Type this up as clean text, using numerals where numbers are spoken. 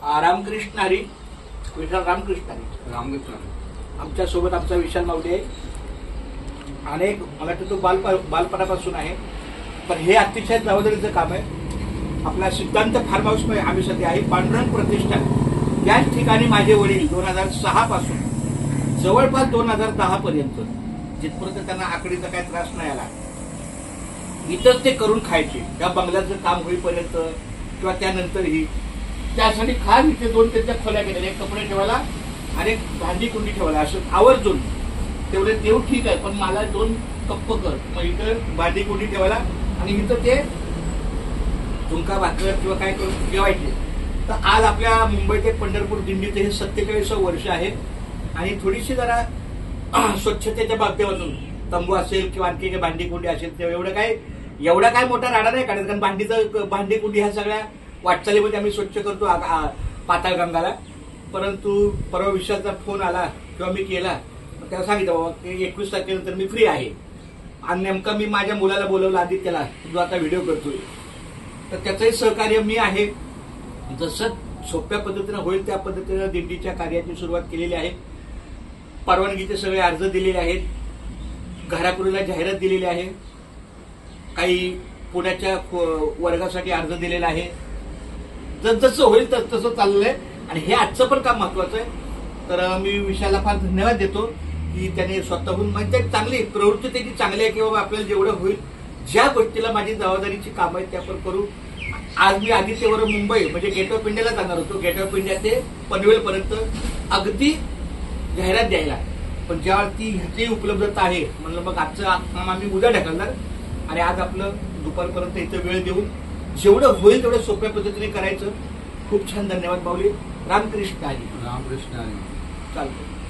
रामकृष्ण हरी, विशाल रामकृष्ण हरी. आमच्या सोबत आमचा विशाल माऊली आहे. अनेक मला वाटतं तो बालपणापासून आहे, पण हे अतिशय जबाबदारीचं काम आहे. आपला सिद्धांत फार्म हाऊस मध्ये आम्ही सध्या आहे. पांडुरंग प्रतिष्ठान याच ठिकाणी माझे वडील 2006 पासून जवळपास 2010 पर्यंत, जिथपर्यंत त्यांना आकडीचा काही त्रास नाही आला, इथंच ते करून खायचे. त्या बंगल्याचं काम होईपर्यंत किंवा त्यानंतरही. त्यासाठी खास इथे 2 त्यांच्या खोल्या केलेल्या, एक कपडे ठेवायला आणि एक भांडी कुंडी ठेवायला. असं आवर्जून तेवढे देऊ ठीक आहे, पण मला 2 कप्प कर. मग इथं भांडी कुंडी ठेवायला आणि इथं ते झुणका भाकर किंवा काय करून ठेवायचे. तर आज आपल्या मुंबई ते पंढरपूर दिंडीचं हे 47वं वर्ष आहे. आणि थोडीशी जरा स्वच्छतेच्या बाबतीतून तंबू असेल किंवा आणखी काही भांडी कुंडी असेल तेव्हा एवढा काय मोठा राडा नाही काढत, कारण भांडी कुंडी ह्या सगळ्या वाटचालीमध्ये आम्ही स्वच्छ करतो पाताळ गंगाला. परंतु परवा विशालचा फोन आला किंवा मी केला, त्याला सांगितलं बाबा की 21 तारखेनंतर मी फ्री आहे. आणि नेमकं मी माझ्या मुलाला बोलवलं आदित्यला, जो आता व्हिडिओ करतोय, तर त्याचंही सहकार्य मी आहे. जसं सोप्या पद्धतीनं होईल त्या पद्धतीनं दिंडीच्या कार्याची सुरुवात केलेली आहे. परवानगीचे सगळे अर्ज दिलेले आहेत, घरापुरीला जाहिरात दिलेली आहे, काही पुण्याच्या वर्गासाठी अर्ज दिलेला आहे. जसं होईल तसं चाललंय. आणि हे आजचं पण काम महत्वाचं आहे. तर मी विशालला फार धन्यवाद देतो की त्याने स्वतःहून, म्हणजे चांगली प्रवृत्ती त्याची चांगली आहे की बाबा आपल्याला जेवढं होईल, ज्या गोष्टीला माझी जबाबदारीची कामं आहेत त्या पण करू. आज मी आदित्यवर मुंबई म्हणजे गेट ऑफ इंडियाला जाणार होतो, गेट ऑफ इंडिया ते पनवेलपर्यंत अगदी जाहिरात द्यायला, पण ज्यावेळी ती ह्याची उपलब्धता आहे म्हणलं मग आजचं काम आम्ही उद्या ढकलणार आणि आज आपलं दुपारपर्यंत इथं वेळ देऊन जेवढं होईल तेवढं सोप्या पद्धतीने करायचं. खूप छान, धन्यवाद माऊली. रामकृष्ण हरी. रामकृष्ण हरी. चालतं.